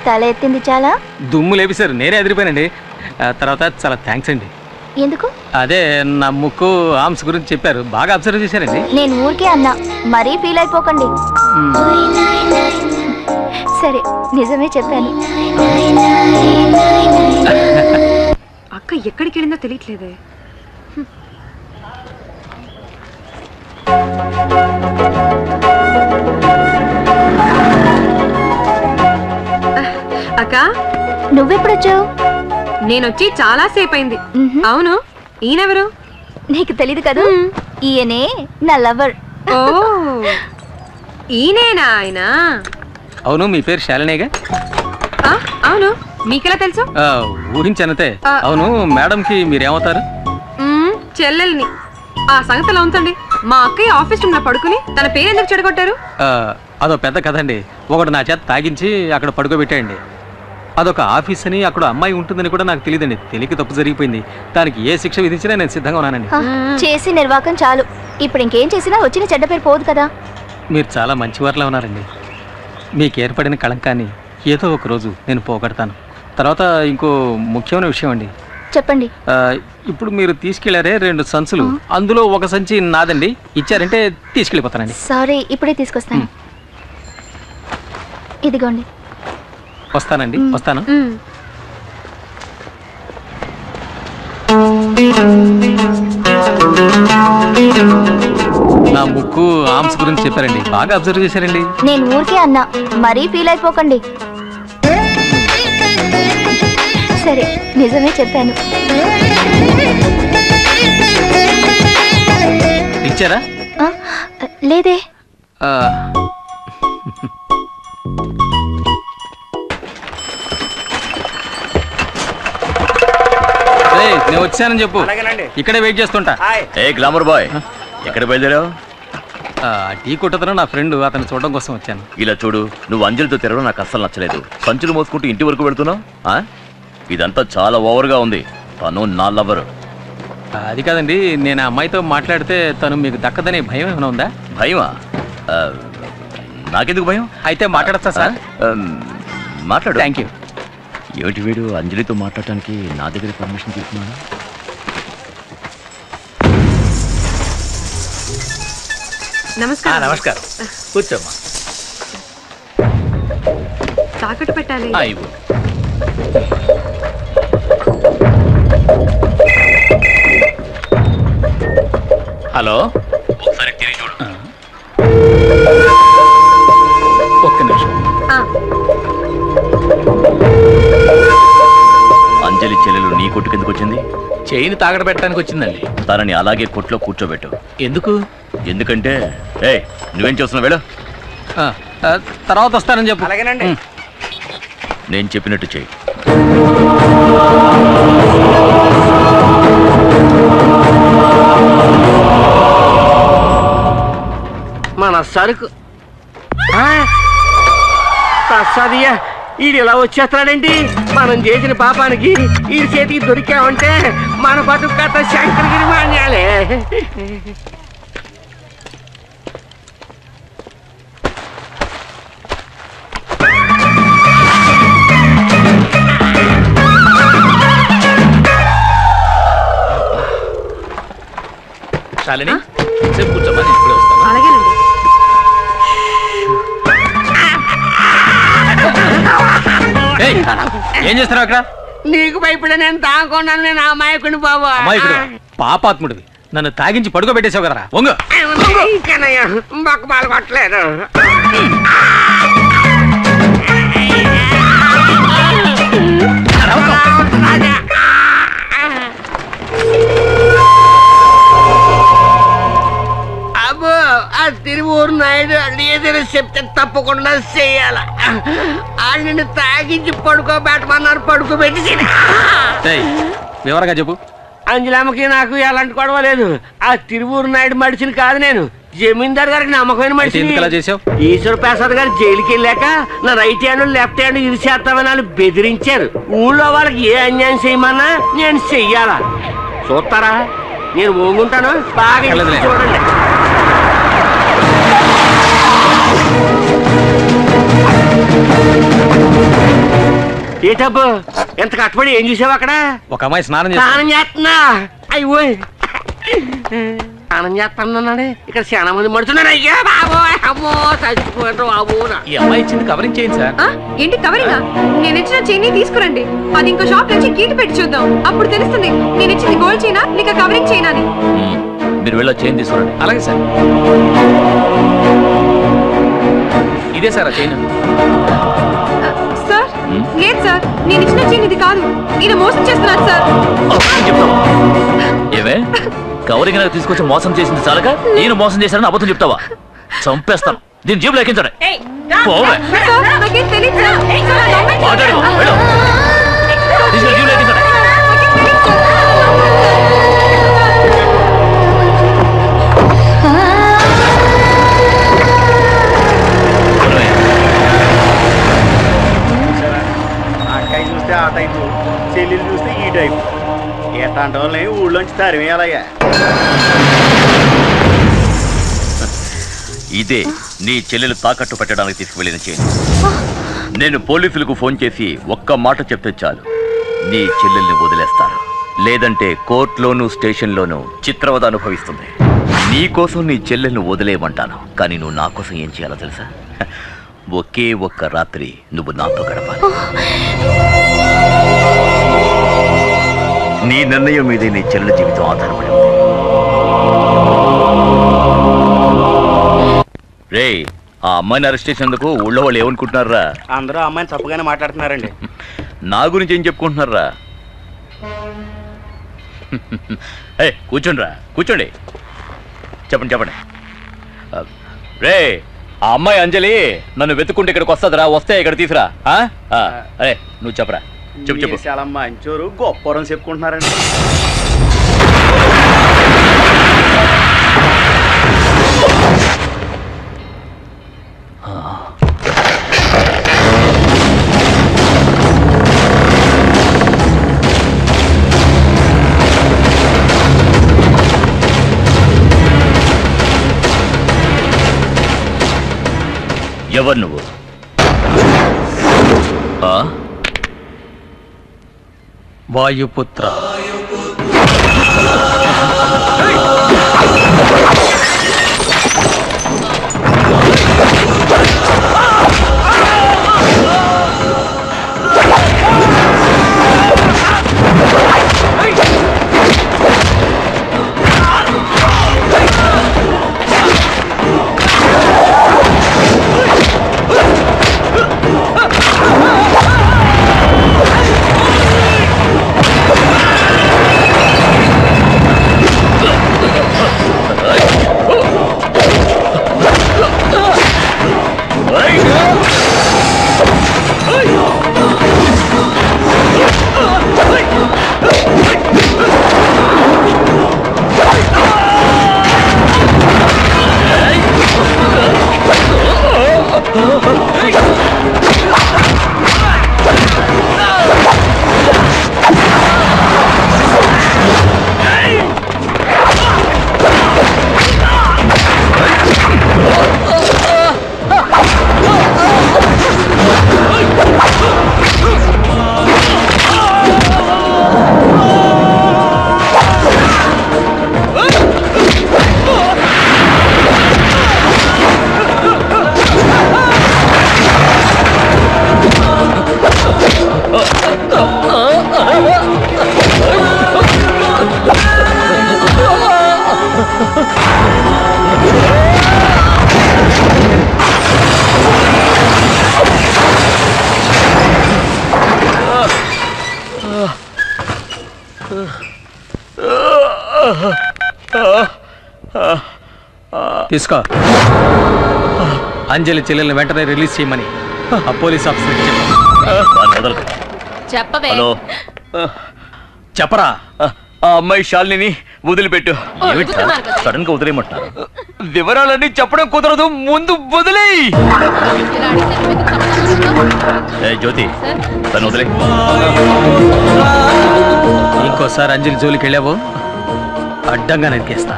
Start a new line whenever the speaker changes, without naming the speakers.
తల ఎత్తింది చాలా.
దుమ్ము లేపిసారు, నేనే ఎదిరిపోయానండి. తర్వాత చాలా థ్యాంక్స్ అండి.
ఎందుకు?
అదే నా ముక్కు ఆర్మ్స్ గురించి చెప్పారు, బాగా అబ్జర్వ్ చేశారండి.
నేను ఊరికే అన్నా, మరీ ఫీల్ అయిపోకండి. సరే, నిజమే చెప్పాను.
అక్క ఎక్కడికి వెళ్ళిందో తెలియట్లేదే. అక్క
నువ్వెప్పుడొచ్చావు?
నేనొచ్చి చాలా సేపు అయింది. అవును, ఈయనెవరు?
నీకు తెలీదు కదా, ఈయనే నా లవర్.
ఓ, ఈయనేనా ఆయన?
అవును, మీ పేరు శాలినేగా?
అవును, మీకెలా తెలుసు?
ఊహించనతే. అవును, మేడంకి మీరేమవుతారు?
చెల్లెల్ని. ఆ సంగతి ఎలా ఉంచండి. మా అక్కయ్య ఆఫీస్ రూమ్ లో పడుకుని తన పేరు ఎందుకు చెడగొట్టారు?
అదో పెద్ద కథ అండి. ఒకటి నా చేత తాగించి అక్కడ పడుకోబెట్టాయండి. అదొక ఆఫీస్ అని, అక్కడ అమ్మాయి ఉంటుందని కూడా నాకు తెలియదండి. తెలియక తప్పు జరిగిపోయింది. దానికి ఏ శిక్ష విధించినా నేను సిద్ధంగా ఉన్నానండి.
చేసి నిర్వాకం చాలు. ఇప్పుడు ఇంకేం చేసినా వచ్చిన చెడ్డ పేరు పోదు కదా.
మీరు చాలా మంచివారిలా ఉన్నారండి. మీకు ఏర్పడిన కళంకాన్ని ఏదో ఒక రోజు నేను పోగొడతాను. తర్వాత ఇంకో ముఖ్యమైన విషయం అండి.
చెప్పండి.
ఇప్పుడు మీరు తీసుకెళ్లారే 2 సంచులు, అందులో ఒక సంచి నాదండి. ఇచ్చారంటే తీసుకెళ్ళిపోతానండి.
సారీ, ఇప్పుడే తీసుకొస్తాను. ఇదిగోండి.
వస్తానండి, వస్తాను. నా ముక్కు ఆర్మ్స్ గురించి చెప్పారండి, బాగా అబ్జర్వ్ చేశారండి.
నేను ఊరికే అన్నా, మరీ ఫీల్ అయిపోకండి. సరే, నిజమే చెప్పాను.
ఇచ్చారా?
లేదే.
నేను వచ్చానని చెప్పు, ఇక్కడే వెయిట్ చేస్తుంటా.
ఏ గ్లామర్ బాయ్, ఎక్కడ బయలుదేరావు?
టీ కొట్టతను నా ఫ్రెండ్, అతను చూడడం కోసం వచ్చాను.
ఇలా చూడు, నువ్వు అంజలితో తిరగడం నాకు అస్సలు నచ్చలేదు. సంచులు మోసుకుంటూ ఇంటి వరకు వెళ్తున్నావు. ఇదంతా చాలా ఓవర్గా ఉంది. తను నా లవర్.
అది కాదండి, నేను ఆ అమ్మాయితో మాట్లాడితే తను మీకు దక్కదనే భయం ఏమైనా ఉందా?
భయమా? నాకెందుకు భయం?
అయితే మాట్లాడతా సార్.
మాట్లాడు.
Thank you.
ఏమిటి వీడు అంజలితో మాట్లాడటానికి నా దగ్గర పర్మిషన్ తీసుకున్నాను?
నమస్కారం.
నమస్కారం, కూర్చోమ్మా.
తాకట్టు పెట్టాలి.
హలో,
ఒకసారి తిరిగి చూడు.
ఒక్క నిమిషం.
అంజలి చెల్లెలు నీ కొట్టు కిందకు వచ్చింది?
చైన్ తాకట్టు పెట్టడానికి వచ్చిందండి.
తనని అలాగే కొట్లో కూర్చోబెట్టు.
ఎందుకు?
ఎందుకంటే నువ్వేం చేస్తున్నావు? వెళ్ళు.
తర్వాత వస్తానని చెప్పు.
అలాగేనండి.
నేను చెప్పినట్టు చెయ్యి.
మన సరుకు ప్రసాదియా, ఈడు ఇలా వచ్చేస్తాడండి. మనం చేసిన పాపానికి ఈ చేతికి దొరికామంటే మన బతుకు కథ శంకరగిరి మాన్యాలే.
శాలిని, సేపు కూర్చోమ్మా, నేను ఇప్పుడే వస్తాను.
అలాగేనండి.
ఏం చేస్తున్నావు అక్కడ?
నీకు భయపడే నేను తాగుకున్నాను. నేను అమాయకుని బాబు.
అమాయకుడు, పాపాత్ముడివి. నన్ను తాగించి పడుకోబెట్టేసావు కదరా. వంగు.
మాకు బాగా కొట్టలేదు. అబ్బో, ఆ తిరువూరు నాయుడు ఏదైనా చెప్తే తప్పకుండా చెయ్యాల. నిన్ను తాగించి పడుకోబెట్టమన్నారు, పడుకోబెట్టి.
వివరంగా చెప్పు.
అంజలమ్మకి నాకు ఎలాంటి గొడవ లేదు. ఆ తిరువూరు నాయుడు మడిచిని కాదు నేను, జమీందార్ గారికి నమ్మకమైన మనిషి. ఈశ్వర ప్రసాద్ గారు జైలుకి వెళ్ళాక నా రైట్ హ్యాండ్ లెఫ్ట్ హ్యాండ్ ఇరిచేస్తామని వాళ్ళు బెదిరించారు. ఊళ్ళో వాళ్ళకి ఏ అన్యాయం చేయమన్నా నేను చెయ్యాలా. చూస్తారా? నేను ఓంగుంటాను, బాగా చూడండి. ఏ టబ్బు ఎంత కట్టుబడి ఏం చూసావు అక్కడ?
ఒక అమ్మాయి స్నానం
చేస్తున్నా. అయ్యో స్నానం చేస్తానన్నాడే, ఇక్కడ చాలా మంది మడుతున్నాడు. అయ్యా బాబో అమ్మో చచ్చిపోయారు బాబు.
ఈ అమ్మాయి ఇచ్చింది కవరింగ్ చేయండి సార్.
ఏంటి కవరింగా? నేను ఇచ్చిన చైన్ తీసుకురండి, అది ఇంకో షాప్ నుంచి గీటు పెట్టి చూద్దాం, అప్పుడు తెలుస్తుంది నేను ఇచ్చింది గోల్డ్ చైనా లేక కవరింగ్ చైనా అని.
మీరు వెళ్ళి చైన్ తీసుకురండి.
అలాగే సార్. ఇదే సార్ ఆ చైన్.
సార్ లేదు సార్, నేను ఇచ్చిన చైన్ ఇది కాదు, నేను మోసం చేస్తున్నాను సార్.
ఏమే కవరింగ్ నాకు తీసుకొచ్చి మోసం చేసింది చాలక నేను మోసం చేశానని అబద్ధం చెప్తావా? చంపేస్తాను. దీని జీబులో ఎక్కించండి. పోవే.
నాకేం తెలీదు సార్.
మాట్లాడు. వెళ్ళు. తీసుకెళ్ళి జీబులో ఎక్కించండి.
అక్కయ్య చూస్తే ఆ టైపు, చెల్లెలు చూస్తే ఈ టైపు. ఎట్లాంటి వాళ్ళని ఊళ్ళోంచి తరిమేయాలయ్యా.
ఇదే నీ చెల్లెలు తాకట్టు పెట్టడానికి తీసుకువెళ్ళిన చైన్. నేను పోలీసులకు ఫోన్ చేసి ఒక్క మాట చెప్తే చాలు, నీ చెల్లెల్ని వదిలేస్తాను. లేదంటే కోర్టులోనూ స్టేషన్లోనూ చిత్రవద అనుభవిస్తుంది. నీకోసం నీ చెల్లెల్ని వదిలేయమంటాను, కానీ నువ్వు నా కోసం ఏం చేయాలో తెలుసా? ఒకే ఒక్క రాత్రి నువ్వు నాతో గడపాలి. నీ నిర్ణయం మీదే నీ చెల్లెల జీవితం ఆధారపడి ఉంది. రే, ఆ అమ్మాయిని అరెస్ట్ చేసేందుకు ఊళ్ళో వాళ్ళు ఏమనుకుంటున్నారా?
అందరూ అమ్మాయిని తప్పుగానే మాట్లాడుతున్నారండి.
నా గురించి ఏం చెప్పుకుంటున్నారా? కూర్చోండి రా, కూర్చోండి. చెప్పండి చెప్పండి. రే, ఆ అమ్మాయి అంజలి నన్ను వెతుక్కుంటే ఇక్కడికి వస్తుందిరా, వస్తే ఇక్కడ తీసురా. అరే నువ్వు చెప్పరా, చెప్పు.
చాలా మంచోరు గొప్పరం చెప్పుకుంటున్నారండి.
ఎవరు నువ్వు?
వాయుపుత్ర. తీసుకో. అంజలి చెల్లెల్ని వెంటనే రిలీజ్ చేయమని ఆ పోలీస్ ఆఫీసర్కి
చెప్పవే.
హలో,
చెప్పరా.
ఆ అమ్మాయి శాలిని వదిలిపెట్టు. సడన్ గా వదిలేయమంటున్నారు. వివరాలన్నీ చెప్పడం కుదరదు, ముందు వదిలేయ్. జ్యోతి, తను వదిలే.
ఇంకోసారి అంజలి జోలికి వెళ్ళావు అడ్డంగా నరికేస్తా.